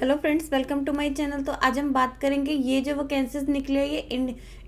Hello friends, welcome to my channel. तो आज हम बात करेंगे ये जो वैकेंसीज निकली है ये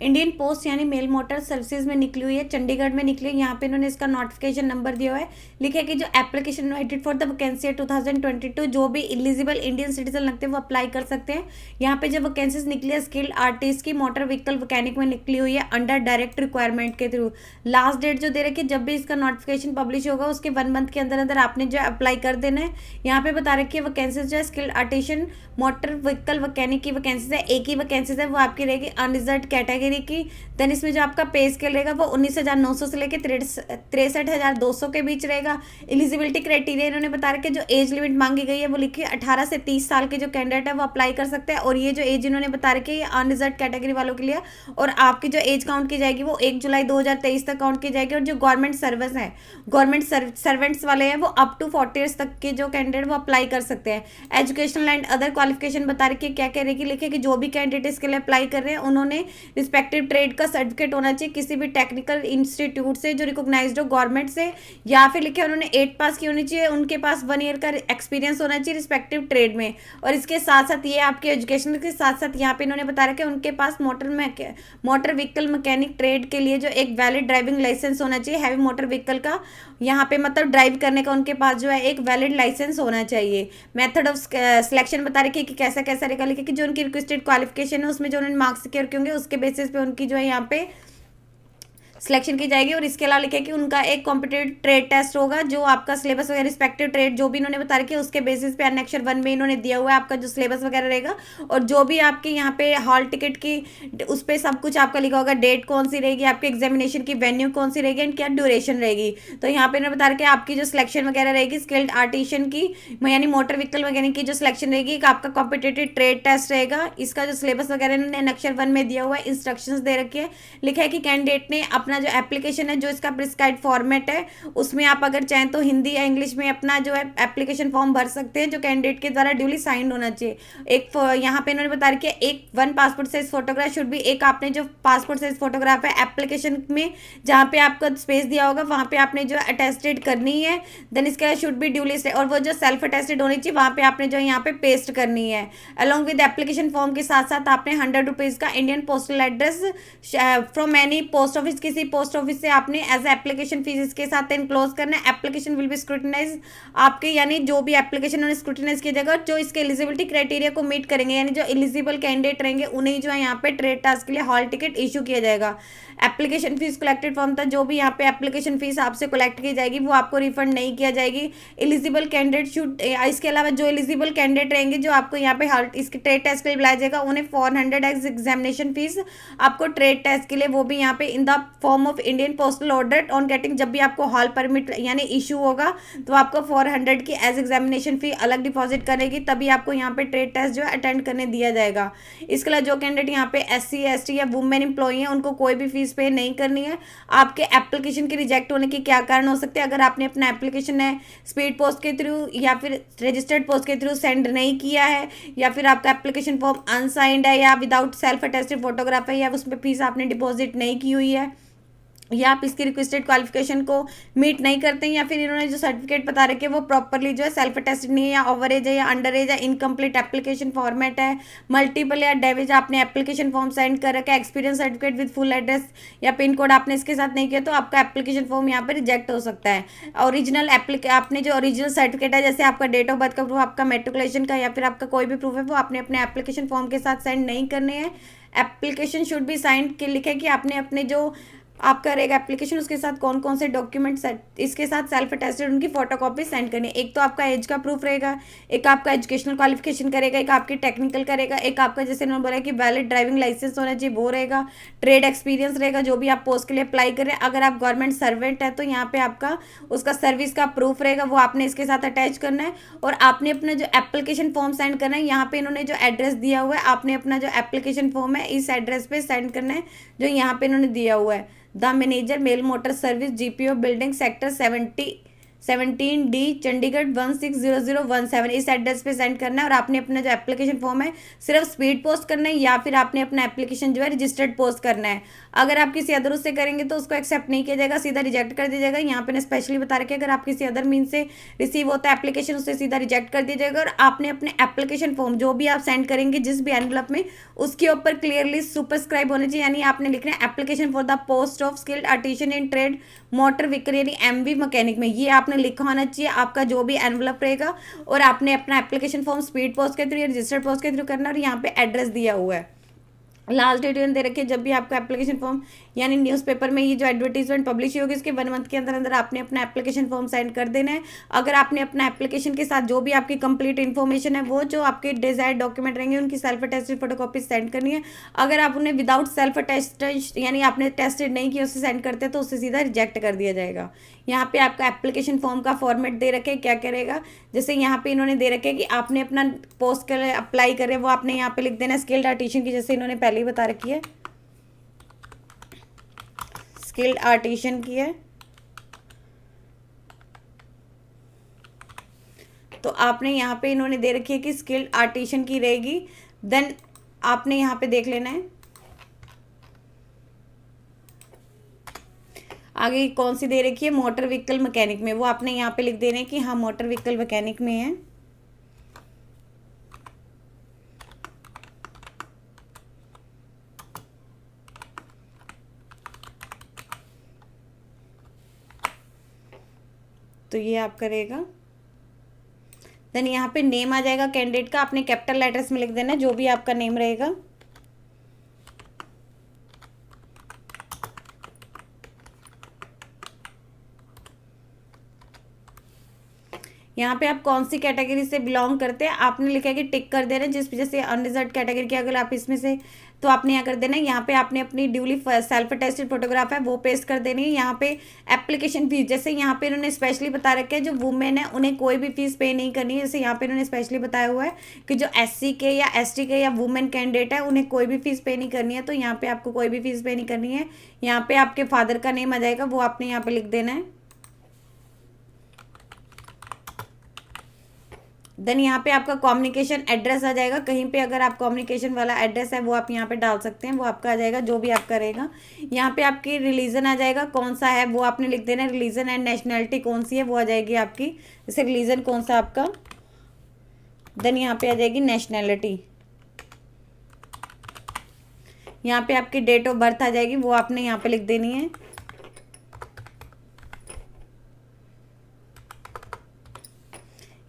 इंडियन पोस्ट यानी मेल मोटर सर्विसेज में निकली हुई है, चंडीगढ़ में निकली है। यहाँ पे इन्होंने इसका नोटिफिकेशन नंबर दिया हुआ है, लिखा है कि जो application invited for the vacancy है 2022, जो भी एलिजिबल इंडियन सिटीजन लगते हैं वो अप्लाई कर सकते हैं। यहाँ पे जो वैकेंसीज निकली है स्किल्ड आर्टिस्ट की मोटर व्हीकल मैकेनिक में निकली हुई है अंडर डायरेक्ट रिक्वायरमेंट के थ्रू। लास्ट डेट जो दे रखी है, जब भी इसका नोटिफिकेशन पब्लिश होगा उसके 1 मंथ के अंदर अंदर आपने जो अप्लाई कर देना है। यहाँ पे बता रखी है वैकेंसीज जो है skilled artist motor vehicle mechanic की वैकेंसीज है, एक ही वैकेंसीज है, वो आपकी रहेगी अनरिजर्व कैटेगरी की। देन इसमें जो आपका पे स्केल रहेगा वो 19,900 से लेकर 63,200 के बीच रहेगा। एलिजिबिलिटी क्राइटेरिया इन्होंने बता रखे, जो एज लिमिट मांगी गई है वो लिखी है 18 से 30 साल के जो कैंडिडेट है वो अप्लाई कर सकते हैं। और ये जो एज इन्होंने बता रखी है ये अनरिजर्व कैटेगरी वालों के लिए, और आपकी जो एज काउंट की जाएगी वो 1 जुलाई 2023 तक काउंट की जाएगी। और जो गवर्नमेंट सर्विस है, गवर्नमेंट सर्वेंट्स वाले हैं, वो अप टू 40 ईयर्स तक के जो कैंडिडेट वो अप्लाई कर सकते हैं। एजुकेशनल एंड अदर क्वालिफिकेशन बता रखी है, क्या कह रही है कि लिखे कि जो भी कैंडिडेट इसके लिए अप्लाई कर रहे हैं उन्होंने रिस्पेक्टिव ट्रेड का सर्टिफिकेट होना चाहिए किसी भी टेक्निकल इंस्टीट्यूट से जो रिकॉग्नाइज्ड हो गवर्नमेंट से, या फिर लिखे उन्होंने 8 पास की होनी चाहिए, उनके पास 1 ईयर का एक्सपीरियंस होना चाहिए रिस्पेक्टिव ट्रेड में। और इसके साथ साथ ये आपके एजुकेशन के साथ साथ यहाँ पे इन्होंने बता रखा है उनके पास मोटर व्हीकल मैकेनिक ट्रेड के लिए जो एक वैलिड ड्राइविंग लाइसेंस होना चाहिए हैवी मोटर व्हीकल का। यहाँ पे मतलब ड्राइव करने का उनके पास जो है एक वैलिड लाइसेंस होना चाहिए। मेथड ऑफ सिलेक्शन बता रखी है कि कैसा कैसा रहेगा, लिखा कि जो उनकी रिक्वेस्टेड क्वालिफिकेशन है उसमें जो उन्होंने मार्क्स सिक्योर किए होंगे उसके बेसिस पे उनकी जो है यहाँ पे सिलेक्शन की जाएगी। और इसके अलावा लिखे कि उनका एक कॉम्पिटेटिव ट्रेड टेस्ट होगा, जो आपका सिलेबस वगैरह रिस्पेक्टिव ट्रेड जो भी इन्होंने बता रखी है उसके बेसिस पे अनेक्शन 1 में इन्होंने दिया हुआ है आपका जो सिलेबस वगैरह रहेगा। और जो भी आपके यहाँ पे हॉल टिकट की उस पर सब कुछ आपका लिखा होगा, डेट कौन सी रहेगी, आपके एग्जामिनेशन की वेन्यू कौन सी रहेगी एंड क्या ड्यूरेशन रहेगी। तो यहाँ पे इन्होंने बता रखा है आपकी जो सिलेक्शन वगैरह रहेगी स्किल्ड आर्टिशियन की यानी मोटर व्हीकल मैकेनिक की जो सिलेक्शन रहेगी, आपका कॉम्पिटेटिव ट्रेड टेस्ट रहेगा। इसका जो सिलेबस वगैरह इन्होंने अनेक्शन 1 में दिया हुआ है, इंस्ट्रक्शंस दे रखी है। लिखा है कि कैंडिडेट ने अपना जो एप्लीकेशन है जो इसका प्रिस्क्राइब फॉर्मेट है उसमें आप अगर चाहें तो हिंदी या इंग्लिश में अपना जो है एप्लीकेशन फॉर्म भर सकते हैं, जो कैंडिडेट के द्वारा ड्यूली साइंड होना चाहिए। एक यहाँ पे इन्होंने बता रखा है एक 1 पासपोर्ट साइज फोटोग्राफ शुड भी, एक आपने जो पासपोर्ट साइज फोटोग्राफ है एप्लीकेशन में जहाँ पे आपका स्पेस दिया होगा वहाँ पे आपने जो अटेस्टेड करनी है। देन इसके शुड भी ड्यूली, और वो जो सेल्फ अटेस्टेड होनी चाहिए वहाँ पे आपने जो यहाँ पे पेस्ट करनी है। अलॉन्ग विद एप्लीकेशन फॉर्म के साथ साथ आपने 100 रुपीज़ का Indian postal address from any post office, किसी पोस्ट ऑफिस से आपने एज एप्लीकेशन फीस इसके साथ एनक्लोज करना है। एप्लीकेशन विल बी स्क्रूटिनाइज आपके, यानी जो भी एप्लीकेशन उन्हें स्क्रूटिनाइज किया जाएगा, जो इसके एलिजिबिलिटी क्राइटेरिया को मीट करेंगे यानी जो एलिजिबल कैंडिडेट रहेंगे उन्हें जो है यहाँ पे ट्रेड टास्क के लिए हॉल टिकट इशू किया जाएगा। एप्लीकेशन फीस कलेक्टेड फ्रॉम था, जो भी यहाँ पे एप्लीकेशन फीस आपसे कलेक्ट की जाएगी वो आपको रिफंड नहीं किया जाएगी। एलिजिबल कैंडिडेट शुड, इसके अलावा जो एलिजिबल कैंडिडेट रहेंगे जो आपको यहाँ पे हॉल इसके ट्रेड टेस्ट के लिए बुलाया जाएगा उन्हें 400 एग्जामिनेशन फीस आपको ट्रेड टेस्ट के लिए, वो भी यहाँ पे in the form of Indian postal order on getting, जब भी आपको हॉल परमिट यानी इशू होगा तो आपको 400 की एज एग्जामिनेशन फी अलग डिपॉजिट करेगी, तभी आपको यहाँ पे ट्रेड टेस्ट जो है अटेंड करने दिया जाएगा। इसके अलावा जो कैंडिडेट यहाँ पे SC ST या वुमेन एम्प्लॉई हैं उनको कोई भी फीस पे नहीं करनी है। आपके एप्लीकेशन के रिजेक्ट होने के क्या कारण हो सकते हैं, अगर आपने अपना एप्लीकेशन है स्पीड पोस्ट के थ्रू या फिर रजिस्टर्ड पोस्ट के थ्रू सेंड नहीं किया है, या फिर आपका एप्लीकेशन फॉर्म अनसाइंड है, या विदाउट सेल्फ अटेस्टेड फोटोग्राफ है, या उस पर फीस आपने डिपॉजिट नहीं की हुई है, या आप इसकी रिक्वेस्टेड क्वालिफिकेशन को मीट नहीं करते हैं, या फिर इन्होंने जो सर्टिफिकेट बता रखे वो प्रॉपरली जो है सेल्फ अटेस्टेड नहीं है, या ओवर एज है या अंडर एज है, इनकम्प्लीट एप्लीकेशन फॉर्मेट है, मल्टीपल या डैमेज आपने एप्लीकेशन फॉर्म सेंड कर रखा है, experience certificate with full address या पिन कोड आपने इसके साथ नहीं किया तो आपका एप्लीकेशन फॉर्म यहाँ पर रिजेक्ट हो सकता है। ओरिजिनल आपने जो ओरिजिनल सर्टिफिकेट है जैसे आपका डेट ऑफ बर्थ का प्रूफ, आपका मेट्रिकुलेशन का या फिर आपका कोई भी प्रूफ है वो आपने अपने एप्लीकेशन फॉर्म के साथ सेंड नहीं करने हैं। एप्लीकेशन शुड बी साइंड के लिखा है कि आपने अपने जो आपका रहेगा एप्लीकेशन उसके साथ कौन कौन से डॉक्यूमेंट इसके साथ सेल्फ अटेस्टेड उनकी फोटोकॉपी सेंड करनी है। एक तो आपका एज का प्रूफ रहेगा, एक आपका एजुकेशनल क्वालिफिकेशन करेगा, एक आपकी टेक्निकल करेगा, एक आपका जैसे उन्होंने बोला कि वैलिड ड्राइविंग लाइसेंस होना चाहिए वो रहेगा, ट्रेड एक्सपीरियंस रहेगा जो भी आप पोस्ट के लिए अप्लाई कर रहे हैं। अगर आप गवर्नमेंट सर्वेंट है तो यहाँ पे आपका उसका सर्विस का प्रूफ रहेगा वो आपने इसके साथ अटैच करना है। और आपने अपना जो एप्लीकेशन फॉर्म सेंड करना है, यहाँ पे इन्होंने जो एड्रेस दिया हुआ है आपने अपना जो एप्लीकेशन फॉर्म है इस एड्रेस पे सेंड करना है जो यहाँ पे इन्होंने दिया हुआ है। The manager mail motor service GPO building sector 70 17D Chandigarh 160017 इस एड्रेस पे सेंड करना है। और आपने अपना जो एप्लीकेशन फॉर्म है सिर्फ स्पीड पोस्ट करना है या फिर आपने अपना एप्लीकेशन जो है रजिस्टर्ड पोस्ट करना है। अगर आप किसी अदर उससे करेंगे तो उसको एक्सेप्ट नहीं किया जाएगा, सीधा रिजेक्ट कर दिया जाएगा। यहाँ पे ने स्पेशली बता रखा है अगर आप किसी अदर मीन से रिसीव होता है एप्लीकेशन उससे सीधा रिजेक्ट कर दिया जाएगा। और आपने अपने एप्लीकेशन फॉर्म जो भी आप सेंड करेंगे जिस भी एनवलप में उसके ऊपर क्लियरली सुपरस्क्राइब होना चाहिए, यानी आपने लिखना है application for the post of skilled artisan in trade motor vehicle यानी एमवी मैकेनिक में, ये आपने लिखा होना चाहिए आपका जो भी एनवलप रहेगा। और आपने अपना एप्लीकेशन फॉर्म स्पीड पोस्ट के थ्रू या रजिस्टर्ड पोस्ट के थ्रू करना है। और यहाँ पे एड्रेस दिया हुआ है, लास्ट डेट दे रखी है जब भी आपका एप्लीकेशन फॉर्म यानी न्यूज़पेपर में ये जो एडवर्टीजमेंट पब्लिश होगी उसके 1 मंथ के अंदर अंदर आपने अपना एप्लीकेशन फॉर्म सेंड कर देना है। अगर आपने अपना एप्लीकेशन के साथ जो भी आपकी कंप्लीट इन्फॉर्मेशन है वो जो आपके डिजायर्ड डॉक्यूमेंट रहेंगे उनकी सेल्फ अटेस्टेड फोटोकॉपी सेंड करनी है। अगर आप उन्हें विदाउट सेल्फ अटेस्टेड यानी आपने टेस्टेड नहीं किया उससे सेंड करते तो उससे सीधा रिजेक्ट कर दिया जाएगा। यहाँ पे आपका एप्लीकेशन फॉर्म का फॉर्मेट दे रखे क्या करेगा, जैसे यहाँ पे इन्होंने दे रखे कि आपने अपना पोस्ट कर अप्लाई करे वो आपने यहाँ पे लिख देना स्किल्ड आर्टिशन की, जैसे इन्होंने पहले ही बता रखी है स्किल्ड आर्टिशन की है। तो आपने यहाँ पे इन्होंने दे रखी है कि स्किल्ड आर्टिशन की रहेगी। देन आपने यहाँ पे देख लेना है आगे कौन सी दे रखी है मोटर व्हीकल मैकेनिक में, वो आपने यहाँ पे लिख देना है कि हाँ मोटर व्हीकल मैकेनिक में है। तो ये आप करेगा। देन यहाँ पे नेम आ जाएगा कैंडिडेट का, आपने कैपिटल लेटर्स में लिख देना है जो भी आपका नेम रहेगा। यहाँ पे आप कौन सी कैटेगरी से बिलोंग करते हैं आपने लिखा है कि टिक कर देना, जिस जैसे अनरिजर्व कैटेगरी की अगर आप इसमें से तो आपने यहाँ कर देना है। यहाँ पे आपने अपनी ड्यूली सेल्फ अटेस्टेड फोटोग्राफ है वो पेस्ट कर देनी है। यहाँ पे एप्लीकेशन फीस जैसे यहाँ पे इन्होंने स्पेशली बता रखा है जो वुमेन है उन्हें कोई भी फीस पे नहीं करनी है। जैसे यहाँ पे इन्होंने स्पेशली बताया हुआ है कि जो SC के या ST के या वुमेन कैंडिडेट है उन्हें कोई भी फीस पे नहीं करनी है, तो यहाँ पे आपको कोई भी फीस पे नहीं करनी है। यहाँ पे आपके फादर का नेम आ जाएगा वो आपने यहाँ पे लिख देना है। देन यहाँ पे आपका कम्युनिकेशन एड्रेस आ जाएगा, कहीं पे अगर आप कम्युनिकेशन वाला एड्रेस है वो आप यहाँ पे डाल सकते हैं, वो आपका आ जाएगा जो भी आपका रहेगा। यहाँ पे आपकी रिलीजन आ जाएगा कौन सा है वो आपने लिख देना है, रिलीजन एंड नेशनैलिटी कौन सी है वो आ जाएगी आपकी, जैसे रिलीजन कौन सा आपका। देन यहाँ पे आ जाएगी नेशनैलिटी, यहाँ पे आपकी डेट ऑफ बर्थ आ जाएगी वो आपने यहाँ पे लिख देनी है।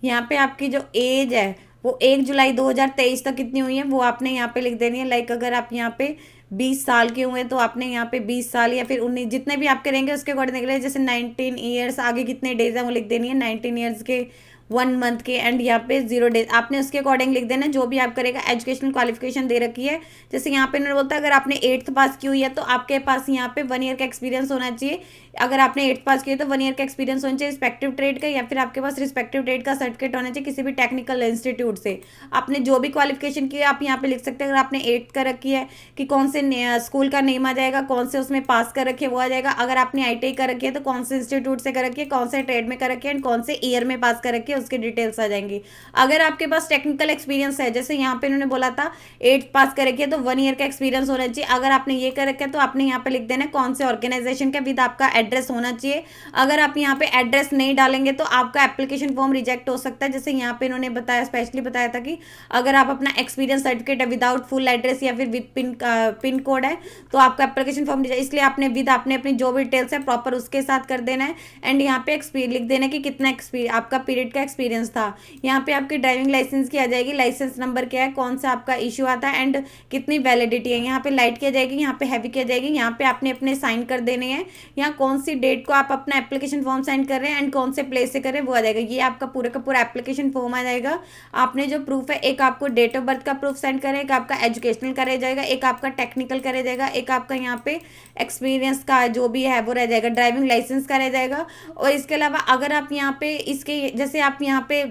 यहाँ पे आपकी जो एज है वो 1 जुलाई 2023 तक कितनी हुई है वो आपने यहाँ पे लिख देनी है। लाइक अगर आप यहाँ पे 20 साल के हुए तो आपने यहाँ पे 20 साल या फिर 19 जितने भी आपके रहेंगे उसके अकॉर्डिंग निकले, जैसे 19 ईयर्स आगे कितने डेज हैं वो लिख देनी है, 19 ईयर्स के 1 मंथ के एंड यहाँ पे 0 डेज आपने उसके अकॉर्डिंग लिख देना जो भी आप करेगा। एजुकेशनल क्वालिफिकेशन दे रखी है, जैसे यहाँ पे इन्होंने बोलता है अगर आपने 8th पास की हुई है तो आपके पास यहाँ पे 1 ईयर का एक्सपीरियंस होना चाहिए। अगर आपने 8th पास किया तो 1 ईयर का एक्सपीरियंस होना चाहिए रिस्पेक्टिव ट्रेड का, या फिर आपके पास रिस्पेक्टिव ट्रेड का सर्टिफिकेट होना चाहिए किसी भी टेक्निकल इंस्टीट्यूट से। आपने जो भी क्वालिफिकेशन की है आप यहाँ पे लिख सकते हैं। अगर आपने 8th का रखी है कि कौन से स्कूल का नेम आ जाएगा, कौन से उसमें पास कर रखी है वो आ जाएगा। अगर आपने ITI कर रखी है तो कौन से इंस्टीट्यूट से कर रखी है, कौन से ट्रेड में कर रखी है एंड कौन से ईयर में पास कर रखी है उसकी डिटेल्स आ जाएंगी। अगर आपके पास टेक्निकल एक्सपीरियंस है, जैसे यहाँ पे इन्होंने बोला था 8th पास कर रखी है तो 1 ईयर का एक्सपीरियंस होना चाहिए। अगर आपने ये कर रखा है तो आपने यहाँ पे लिख देना कौन से ऑर्गेनाइजेशन का विद आपका एड्रेस होना चाहिए। अगर आप यहाँ पे एड्रेस नहीं डालेंगे तो आपका एप्लीकेशन फॉर्म रिजेक्ट हो सकता है। जैसे यहाँ पे इन्होंने बताया स्पेशली बताया था कि अगर आप अपना एक्सपीरियंस सर्टिफिकेट है विदाउट फुल एड्रेस या फिर विद पिन कोड है तो आपका एप्लीकेशन फॉर्म रिजेक्ट, इसलिए आपने विद आपने अपनी जो भी डिटेल्स है प्रॉपर उसके साथ कर देना है। एंड यहाँ पे लिख देना कि कितना आपका पीरियड का एक्सपीरियंस था। यहाँ पे आपकी ड्राइविंग लाइसेंस की आ जाएगी, लाइसेंस नंबर क्या है, कौन सा आपका इशू आता है एंड कितनी वैलिडिटी है। यहाँ पे लाइट की आ जाएगी, यहाँ पे हैवी की आ जाएगी। यहाँ पे आपने अपने साइन कर देने हैं, यहाँ कौन सी डेट को आप अपना एप्लीकेशन फॉर्म सेंड कर रहे हैं एंड कौन से प्लेस से कर रहे हैं वो आ जाएगा। ये आपका पूरा का पूरा एप्लीकेशन फॉर्म आ जाएगा। आपने जो प्रूफ है एक आपको डेट ऑफ बर्थ का प्रूफ सेंड करें, एक आपका एजुकेशनल का रह जाएगा, एक आपका टेक्निकल का रह जाएगा, एक आपका यहाँ पे एक्सपीरियंस का जो भी है वो रह जाएगा, ड्राइविंग लाइसेंस का रह जाएगा। और इसके अलावा अगर आप यहाँ पे इसके जैसे आप यहाँ पे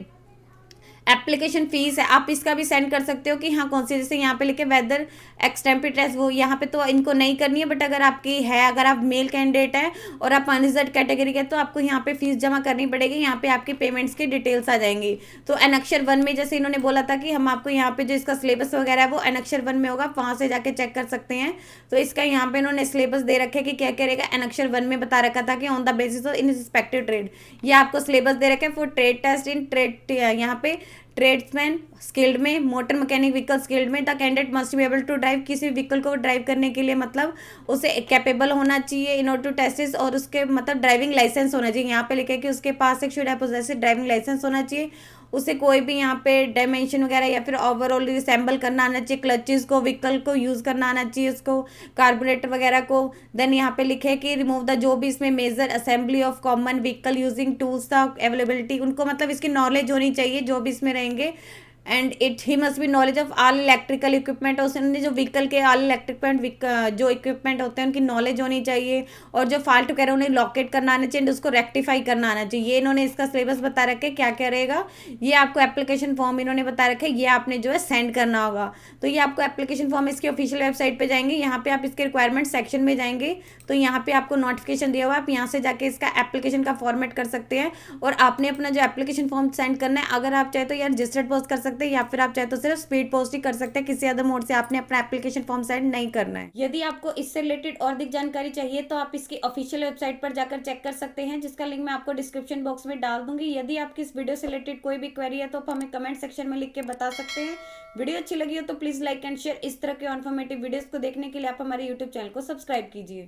एप्लीकेशन फीस है, आप इसका भी सेंड कर सकते हो कि हाँ कौन सी, जैसे यहाँ पे लिखे वेदर एक्सटेम्पिटेस, वो यहाँ पे तो इनको नहीं करनी है, बट अगर आपकी है, अगर आप मेल कैंडिडेट हैं और आप अनरिजर्व कैटेगरी के, तो आपको यहाँ पे फीस जमा करनी पड़ेगी। यहाँ पे आपकी पेमेंट्स की डिटेल्स आ जाएंगी। तो एनेक्चर 1 में जैसे इन्होंने बोला था कि हम आपको यहाँ पे जो इसका सिलेबस वगैरह है वो एनेक्चर 1 में होगा, आप वहाँ से जाके चेक कर सकते हैं। तो इसका यहाँ पे इन्होंने सिलेबस दे रखे कि क्या क्या रहेगा। एनेक्चर 1 में बता रखा था कि on the basis of in respective trade, ये आपको सिलेबस दे रखे for trade test in trade, यहाँ पे ट्रेड्समैन स्किल्ड में, मोटर मैकेनिक व्हीकल स्किल्ड में, the candidate must be able to drive, किसी व्हीकल को ड्राइव करने के लिए मतलब उसे कैपेबल होना चाहिए इन ऑर्डर टू टेस्ट, और उसके मतलब ड्राइविंग लाइसेंस होना चाहिए। यहाँ पे लिखे कि उसके पास एक should have possess driving license होना चाहिए, उसे कोई भी यहाँ पे डायमेंशन वगैरह या फिर ओवरऑल रिसेंबल करना आना चाहिए, क्लचेस को, व्हीकल को यूज़ करना आना चाहिए उसको, कार्बोरेटर वगैरह को। देन यहाँ पे लिखे कि रिमूव द, जो भी इसमें major assembly of common vehicle using tools the availability, उनको मतलब इसकी नॉलेज होनी चाहिए जो भी इसमें रहेंगे। And it he must be knowledge of all electrical equipment, उसने जो व्हीकल के ऑल इलेक्ट्रिकमेंट जो इक्विपमेंट होते हैं उनकी नॉलेज होनी चाहिए, और जो फॉल्ट वगैरह उन्हें लोकेट करना आना चाहिए, उसको रेक्टिफाई करना आना चाहिए। ये इन्होंने इसका सिलेबस बता रखे क्या क्या रहेगा। ये आपको एप्लीकेशन फॉर्म इन्होंने बता रखे, ये आपने जो है सेंड करना होगा। तो ये आपको एप्लीकेशन फॉर्म इसकी ऑफिशियल वेबसाइट पर जाएंगे, यहाँ पे आप इसके रिक्वायरमेंट सेक्शन में जाएंगे, तो यहाँ पे आपको नोटिफिकेशन दिया हुआ है, आप यहाँ से जाके इसका एप्लीकेशन का फॉर्मेट कर सकते हैं, और आपने अपना जो एप्लीकेशन फॉर्म सेंड करना है, अगर आप चाहे तो यार रजिस्टर्ड पोस्ट कर सकते हैं, या फिर आप चाहे तो सिर्फ स्पीड पोस्ट ही कर सकते हैं, किसी अदर मोड से आपने अपना एप्लीकेशन फॉर्म सेंड नहीं करना है। यदि आपको इससे रिलेटेड और अधिक जानकारी चाहिए तो आप इसकी ऑफिशियल वेबसाइट पर जाकर चेक कर सकते हैं, जिसका लिंक मैं आपको डिस्क्रिप्शन बॉक्स में डाल दूंगी। यदि आपकी इस वीडियो से रिलेटेड कोई भी क्वेरी है तो आप हमें कमेंट सेक्शन में लिख के बता सकते हैं। वीडियो अच्छी लगी हो तो प्लीज लाइक एंड शेयर। इस तरह के इन्फॉर्मेटिव वीडियोस को देखने के लिए आप हमारे यूट्यूब चैनल को सब्सक्राइब कीजिए।